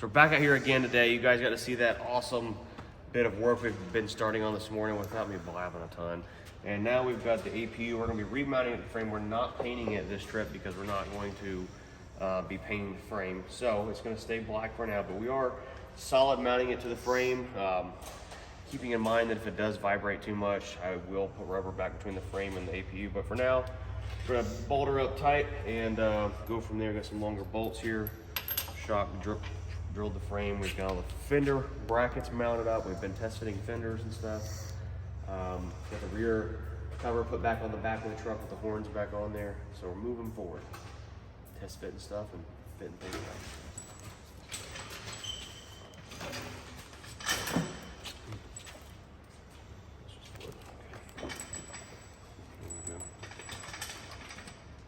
So we're back out here again today. You guys got to see that awesome bit of work we've been starting on this morning without me blabbing a ton. And now we've got the APU. We're going to be remounting the frame. We're not painting it this trip because we're not going to be painting the frame. So it's going to stay black for now, but we are solid mounting it to the frame. Keeping in mind that if it does vibrate too much, I will put rubber back between the frame and the APU. But for now, we're going to bolt her up tight and go from there. Got some longer bolts here. Shock drilled the frame. We've got all the fender brackets mounted up. We've been testing fenders and stuff. Got the rear cover put back on the back of the truck with the horns back on there. So we're moving forward. Test fitting stuff and fitting things out.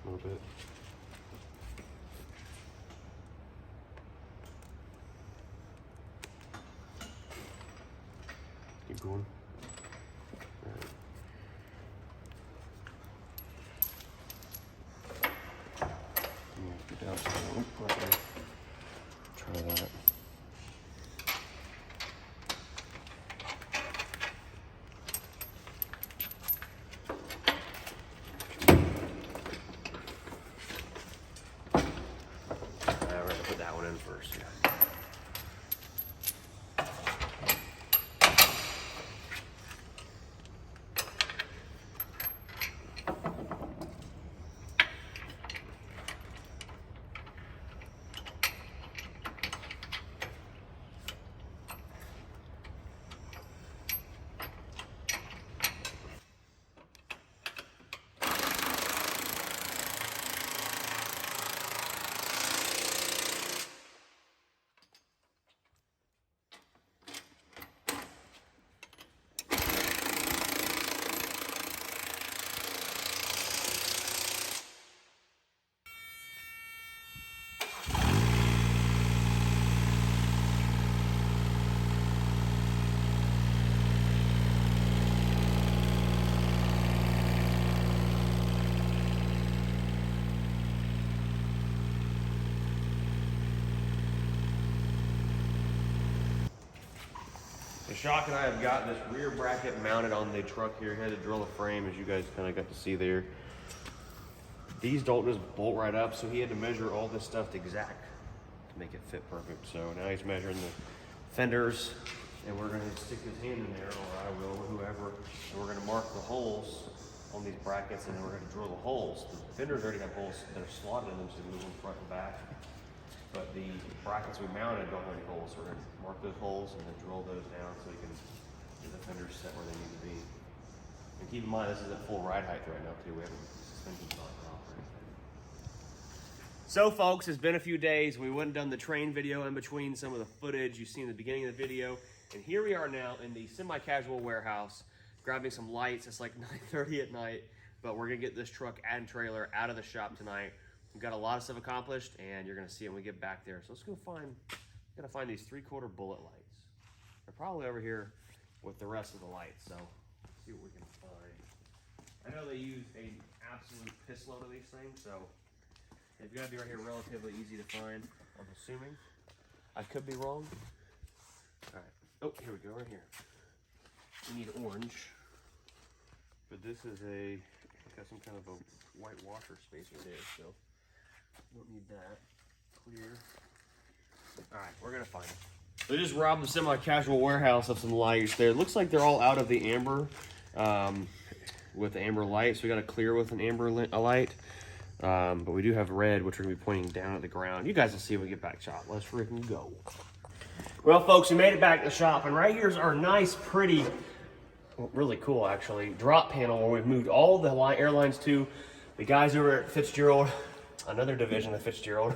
A little bit. Keep going. All right. Get down some. Okay. Try that. Put that one in first here. Shock and I have got this rear bracket mounted on the truck here. Had to drill a frame, as you guys kind of got to see there. These don't just bolt right up, so he had to measure all this stuff to exact to make it fit perfect. So now he's measuring the fenders, and we're going to stick his hand in there, or I will, or whoever, and we're going to mark the holes on these brackets, and then we're going to drill the holes. The fenders already have holes that are slotted in them, so we move them front and back. But the brackets we mounted don't have any holes, so we're going to mark those holes and then drill those down so we can get the fenders set where they need to be. And keep in mind, this is at full ride height right now too. We haven't suspension knocked off or anything. So folks, it's been a few days. We went and done the train video in between some of the footage you see in the beginning of the video. And here we are now in the semi-casual warehouse, grabbing some lights. It's like 9:30 at night, but we're gonna get this truck and trailer out of the shop tonight. We've got a lot of stuff accomplished, and you're gonna see it when we get back there. So let's go gotta find these 3/4 bullet lights. They're probably over here with the rest of the lights, so let's see what we can find. I know they use an absolute piss load of these things, so they've gotta be right here relatively easy to find, I'm assuming. I could be wrong. All right, oh, here we go, right here. We need orange, but this is got some kind of a white washer spacer there, so don't need that. Clear. All right, we're gonna find it. They just robbed the semi-casual warehouse of some lights there. It looks like they're all out of the amber, with the amber light. So we got a clear with an amber light, but we do have red, which we're gonna be pointing down at the ground. You guys will see when we get back shop. Let's freaking go. Well, folks, we made it back to the shop, and right here's our nice, pretty, well, really cool actually, drop panel where we've moved all the airlines to. The guys over at Fitzgerald, another division of Fitzgerald,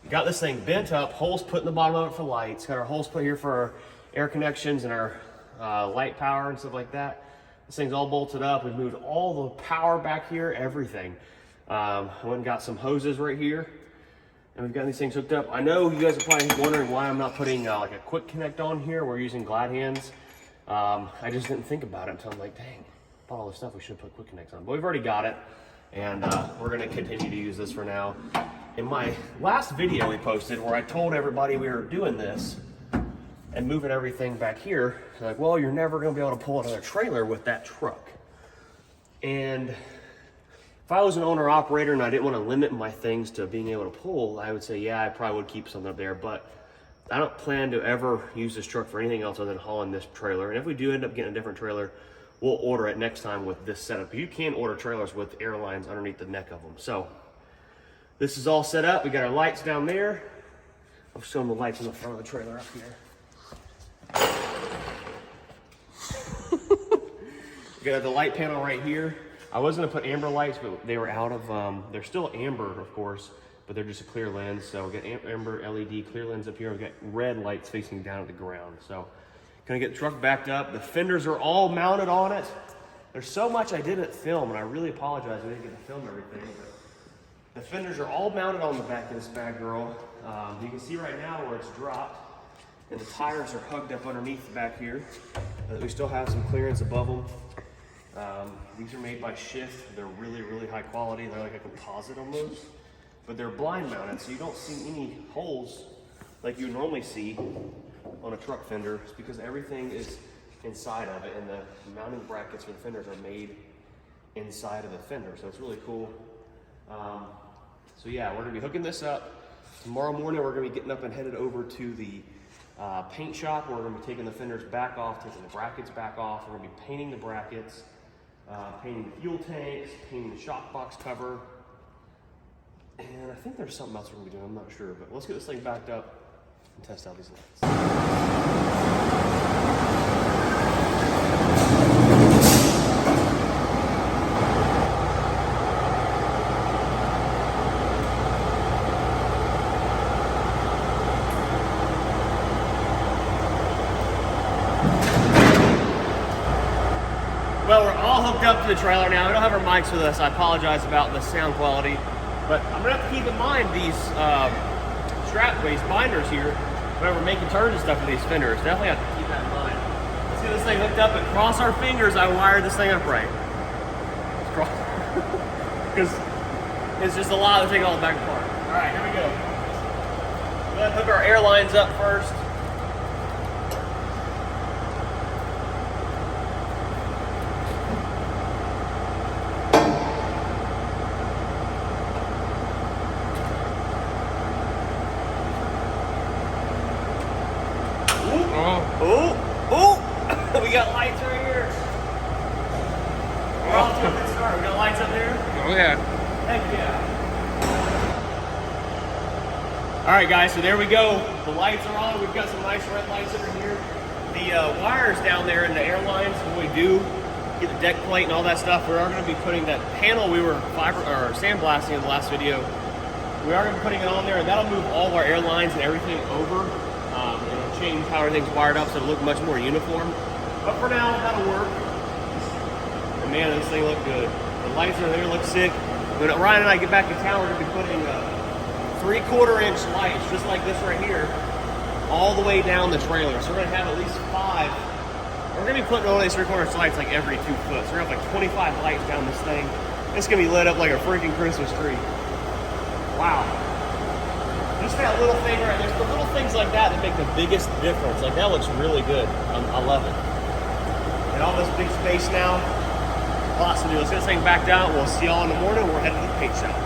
got this thing bent up, holes put in the bottom of it for lights, got our holes put here for our air connections and our light power and stuff like that. This thing's all bolted up. We've moved all the power back here, everything. I went and got some hoses right here, and we've got these things hooked up. I know you guys are probably wondering why I'm not putting like a quick connect on here. We're using glad hands. I just didn't think about it until I'm like, dang, bought all this stuff, we should put quick connects on. But we've already got it, and we're gonna continue to use this for now. in my last video we posted where I told everybody we were doing this and moving everything back here, they're like, well, you're never gonna be able to pull another trailer with that truck. And if I was an owner operator and I didn't want to limit my things to being able to pull, I would say, yeah, I probably would keep something up there, but I don't plan to ever use this truck for anything else other than hauling this trailer. And if we do end up getting a different trailer, we'll order it next time with this setup. You can order trailers with airlines underneath the neck of them. So this is all set up. We got our lights down there. I'll show them the lights in the front of the trailer up here. We got the light panel right here. I was gonna put amber lights, but they were out of, they're still amber, of course, but they're just a clear lens. So we got amber LED clear lens up here. We got red lights facing down at the ground. So gonna get the truck backed up. The fenders are all mounted on it. There's so much I didn't film, and I really apologize I didn't get to film everything. But the fenders are all mounted on the back of this bad girl. You can see right now where it's dropped, and the tires are hugged up underneath back here. We still have some clearance above them. These are made by Shift. They're really, really high quality. They're like a composite almost, but they're blind mounted, so you don't see any holes like you normally see on a truck fender. It's because everything is inside of it, and the mounting brackets for the fenders are made inside of the fender, so it's really cool. So yeah, we're gonna be hooking this up. Tomorrow morning, we're gonna be getting up and headed over to the paint shop. We're gonna be taking the fenders back off, taking the brackets back off. We're gonna be painting the brackets, painting the fuel tanks, painting the shock box cover. And I think there's something else we're gonna be doing, I'm not sure, but let's get this thing backed up and test out these lights. Well, we're all hooked up to the trailer now. We don't have our mics with us. I apologize about the sound quality, but I'm gonna have to keep in mind these strap-based binders here whenever we're making turns and stuff with these fenders. Definitely have to keep that in mind. Let's get this thing hooked up, and cross our fingers I wired this thing up right. Because it's just a lot to take it all back apart. All right, here we go. We're gonna hook our air lines up first. We got lights right here. We're off to a good start. We got lights up there? Oh yeah. Heck yeah. All right guys, so there we go. The lights are on. We've got some nice red lights over here. The wires down there in the airlines, when we do get the deck plate and all that stuff, we are going to be putting that panel we were sandblasting in the last video. We are going to be putting it on there, and that'll move all of our airlines and everything over. It'll change how everything's wired up so it'll look much more uniform. But for now, that'll work. And man, this thing looked good. The lights are there, look sick. When Ryan and I get back to town, we're gonna be putting 3/4-inch lights, just like this right here, all the way down the trailer. So we're gonna have at least 5. We're gonna be putting all these 3/4-inch lights like every 2 foot. So we're gonna have like 25 lights down this thing. It's gonna be lit up like a freaking Christmas tree. Wow. Just that little thing right there. The little things like that make the biggest difference. Like that looks really good. I love it. And all this big space now, lots to do. Let's get this thing back down. We'll see y'all in the morning. We're headed to the paint shop.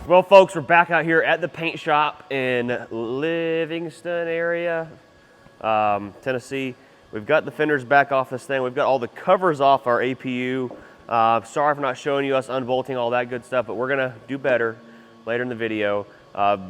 Well, folks, we're back out here at the paint shop in Livingston area, Tennessee. We've got the fenders back off this thing. We've got all the covers off our APU. Sorry for not showing you us unbolting all that good stuff, but we're gonna do better later in the video.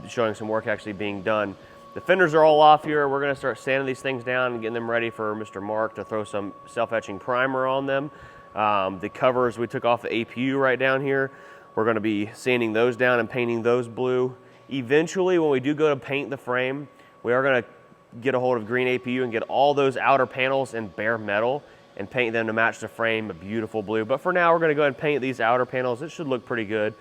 showing some work actually being done. The fenders are all off here. We're gonna start sanding these things down and getting them ready for Mr. Mark to throw some self-etching primer on them. The covers we took off the APU right down here. We're gonna be sanding those down and painting those blue. Eventually, when we do go to paint the frame, we are gonna get a hold of green APU and get all those outer panels in bare metal and paint them to match the frame a beautiful blue. But for now, we're gonna go ahead and paint these outer panels. It should look pretty good.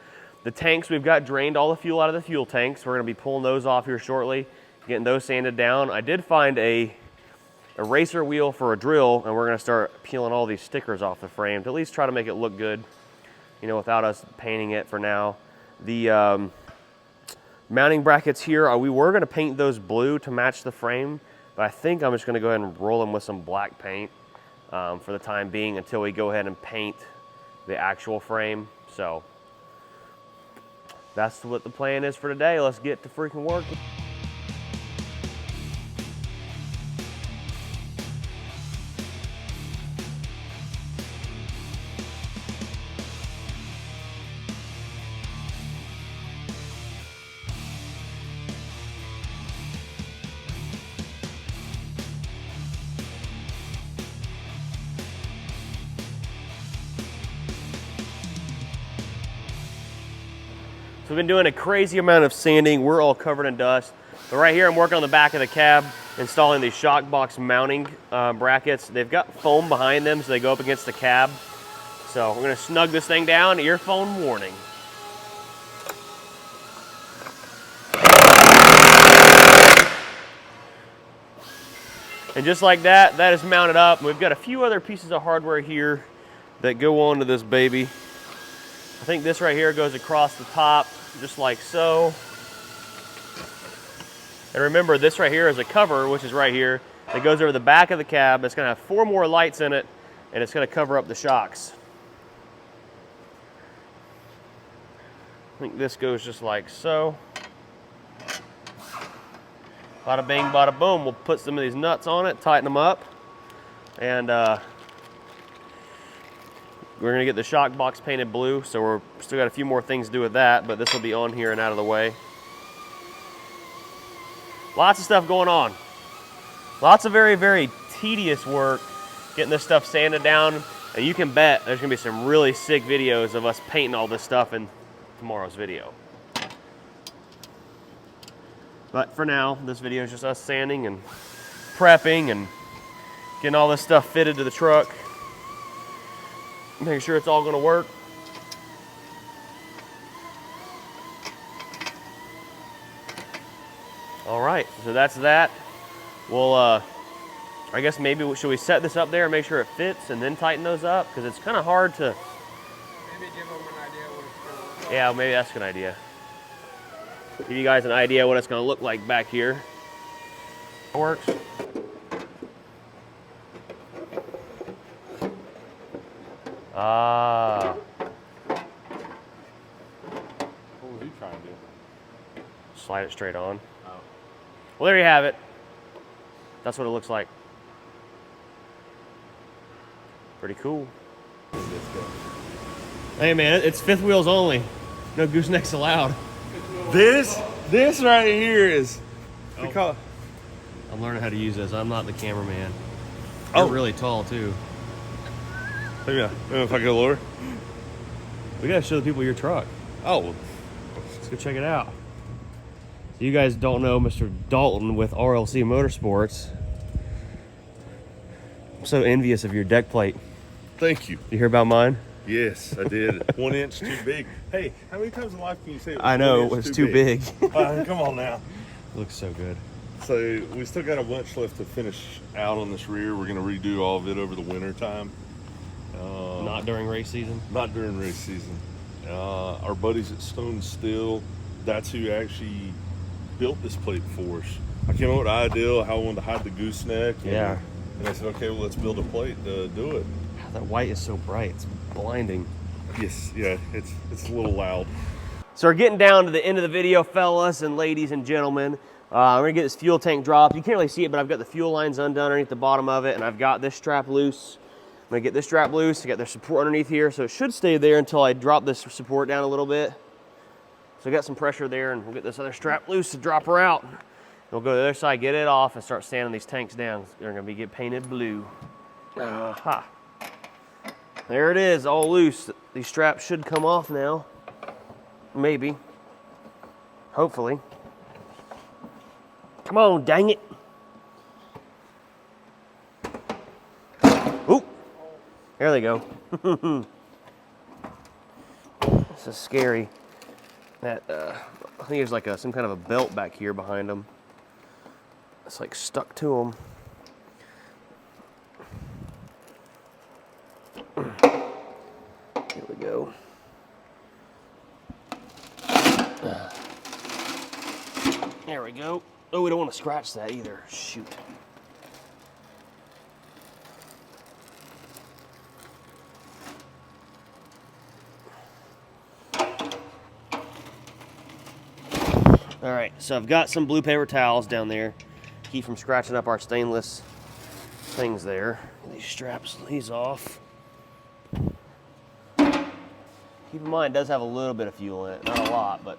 The tanks, we've got drained all the fuel out of the fuel tanks. We're gonna be pulling those off here shortly, getting those sanded down. I did find a eraser wheel for a drill, and we're gonna start peeling all these stickers off the frame to at least try to make it look good, you know, without us painting it for now. The mounting brackets here, we were gonna paint those blue to match the frame, but I think I'm just gonna go ahead and roll them with some black paint for the time being until we go ahead and paint the actual frame. So that's what the plan is for today. Let's get to freaking work. We've been doing a crazy amount of sanding. We're all covered in dust. But right here, I'm working on the back of the cab, installing these shock box mounting brackets. They've got foam behind them, so they go up against the cab. So we're gonna snug this thing down, earphone warning. And just like that, that is mounted up. We've got a few other pieces of hardware here that go onto this baby. I think this right here goes across the top, just like so. And remember, this right here is a cover, which is right here, that goes over the back of the cab. It's gonna have 4 more lights in it, and it's gonna cover up the shocks. I think this goes just like so. Bada bing, bada boom. We'll put some of these nuts on it, tighten them up, and we're gonna get the shock box painted blue, so we're still got a few more things to do with that, but this will be on here and out of the way. Lots of stuff going on. Lots of very, very tedious work getting this stuff sanded down, and you can bet there's gonna be some really sick videos of us painting all this stuff in tomorrow's video. But for now, this video is just us sanding and prepping and getting all this stuff fitted to the truck. Making sure it's all gonna work. All right, so that's that. We'll, I guess maybe, should we set this up there and make sure it fits and then tighten those up? Because it's kind of hard to... Maybe give them an idea what it's gonna look like. Yeah, maybe that's a good idea. Give you guys an idea what it's gonna look like back here. It works. Ah. What was you trying to do? Slide it straight on. Oh. Well, there you have it. That's what it looks like. Pretty cool. Hey man, it's 5th wheels only. No goosenecks allowed. This right here is because I'm learning how to use this. I'm not the cameraman. You're really tall too. Yeah, if I go lower. We gotta show the people your truck. Oh, Let's go check it out. So you guys don't know Mr. Dalton with RLC Motorsports. I'm so envious of your deck plate. thank you. You hear about mine? Yes, I did. 1 inch too big. Hey, how many times in life can you say it was I know, 1 inch it's too big. Come on now. Looks so good. So we still got a bunch left to finish out on this rear. We're gonna redo all of it over the winter time. Not during race season? Not during race season. Our buddies at Stone Steel, that's who actually built this plate for us. I came up with the idea how I wanted to hide the gooseneck. Yeah. And I said, okay, well, let's build a plate to do it. That white is so bright, it's blinding. Yes, yeah, it's a little loud. So we're getting down to the end of the video, fellas and ladies and gentlemen. We're gonna get this fuel tank dropped. You can't really see it, but I've got the fuel lines undone underneath the bottom of it, and I've got this strap loose. I'm gonna get this strap loose. I got the support underneath here, so it should stay there until I drop this support down a little bit. So we got some pressure there, and we'll get this other strap loose to drop her out. We'll go to the other side, get it off, and start sanding these tanks down. They're gonna get painted blue. Aha. There it is, all loose. These straps should come off now. Maybe. Hopefully. Come on, dang it. Oop. There they go. This is scary. That I think there's like some kind of a belt back here behind them. It's like stuck to them. Here we go. There we go. Oh, we don't want to scratch that either. Shoot. All right, so I've got some blue paper towels down there. Keep from scratching up our stainless things there. These straps, these off. Keep in mind, it does have a little bit of fuel in it. Not a lot, but.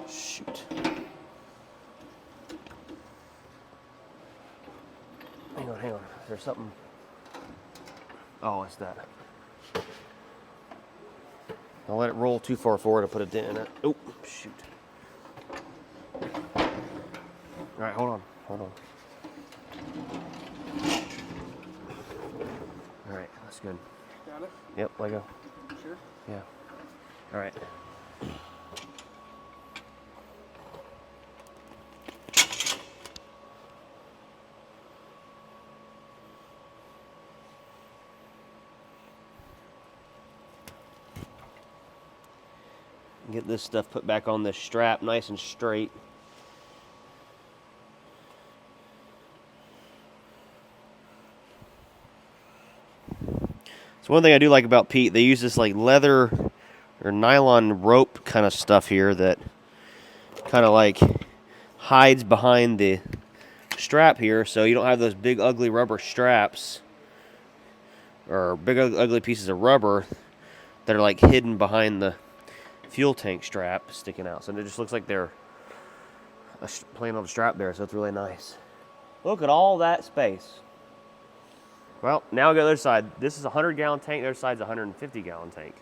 Shoot. Hang on. There's something. Oh, it's that. Don't let it roll too far forward to put a dent in it. Oh, shoot. All right, hold on. All right, that's good. Got it? Yep, Lego. Sure? Yeah. All right. Get this stuff put back on this strap nice and straight. So one thing I do like about Pete, they use this like leather or nylon rope kind of stuff here that kind of like hides behind the strap here, so you don't have those big ugly rubber straps or big ugly pieces of rubber that are like hidden behind the fuel tank strap sticking out. So it just looks like they're a plain old strap there, so it's really nice. Look at all that space. Well, now we go to the other side. This is a 100-gallon tank, the other side's a 150-gallon tank.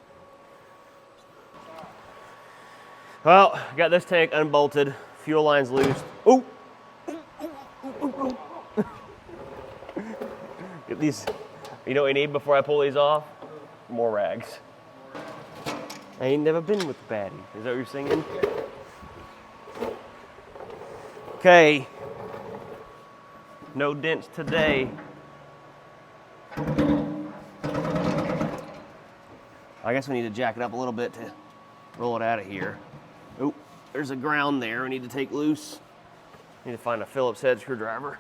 Well, got this tank unbolted, fuel line's loose. Oh! Get these, you know what we need before I pull these off? More rags. I ain't never been with the baddie. Is that what you're singing? Okay. No dents today. I guess we need to jack it up a little bit to roll it out of here. Oh, there's a ground there we need to take loose. Need to find a Phillips head screwdriver.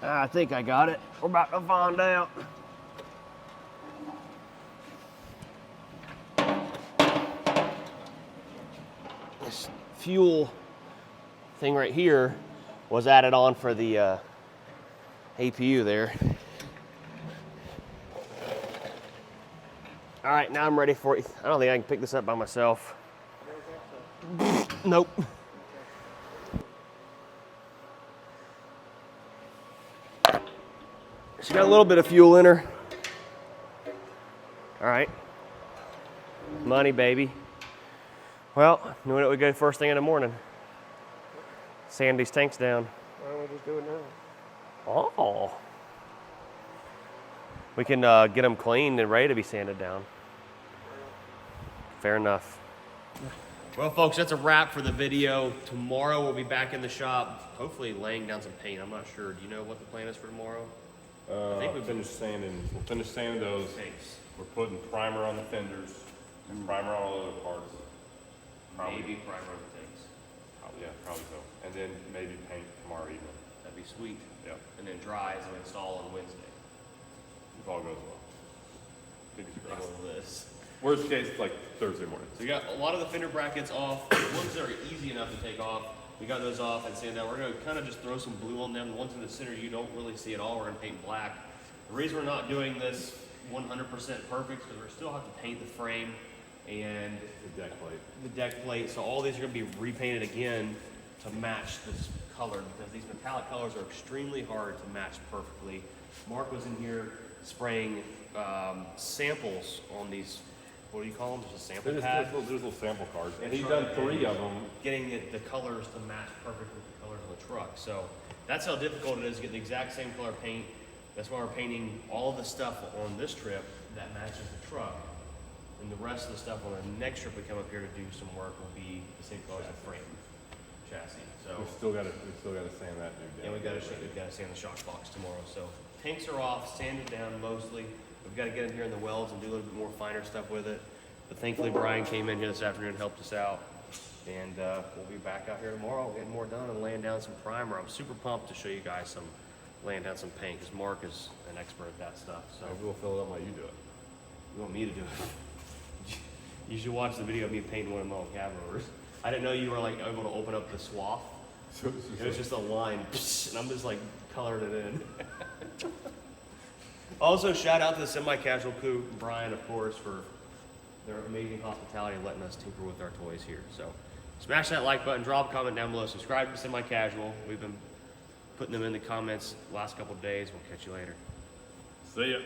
I think I got it. We're about to find out. This fuel thing right here was added on for the APU there. All right, now I'm ready for it. I don't think I can pick this up by myself. Nope. She got a little bit of fuel in her. All right. Money, baby. Well, you know what we go first thing in the morning. sand these tanks down. Why don't we just do it now? Oh. We can get them cleaned and ready to be sanded down. Fair enough. Well, folks, that's a wrap for the video. Tomorrow we'll be back in the shop, hopefully laying down some paint. I'm not sure. Do you know what the plan is for tomorrow? I think we'll finish sanding those. Tanks. We're putting primer on the fenders and primer on all the other parts. Maybe primer on the tanks. Yeah, probably so. And then maybe paint tomorrow evening. That'd be sweet. Yeah. And then dries and install on Wednesday. If all goes well. Fingers crossed. All this. Worst case, like Thursday morning. So we got a lot of the fender brackets off. The ones that are easy enough to take off, we got those off and sand down. We're gonna kind of just throw some blue on them. The ones in the center you don't really see at all. We're gonna paint black. The reason we're not doing this 100% perfect is because we still have to paint the frame and The deck plate. the deck plate. So all these are gonna be repainted again to match this color because these metallic colors are extremely hard to match perfectly. Mark was in here spraying samples on these. What do you call them? Just a sample pad. There's little sample cards. And he's trying done to 3 of them. Getting the colors to match perfectly with the colors of the truck. So that's how difficult it is to get the exact same color paint. That's why we're painting all the stuff on this trip that matches the truck. And the rest of the stuff on the next trip we come up here to do some work will be the same colors of frame, chassis. So We still gotta sand that dude down. and we've got to sand the shock box tomorrow. So tanks are off, sanded down mostly. We've got to get in here in the welds and do a little bit more finer stuff with it. But thankfully Brian came in here this afternoon and helped us out. And we'll be back out here tomorrow getting more done and laying down some primer. I'm super pumped to show you guys some laying down some paint because Mark is an expert at that stuff. So Maybe we'll fill it up while you do it. you want me to do it? You should watch the video of me painting one of my own cab motors. I didn't know you were like able to open up the swath. It was just a line, and I'm just like coloring it in. Also, shout out to the Semi-Casual Crew, Brian, of course, for their amazing hospitality and letting us tinker with our toys here. So, smash that like button, drop a comment down below, subscribe to Semi-Casual. We've been putting them in the comments the last couple of days. We'll catch you later. See ya.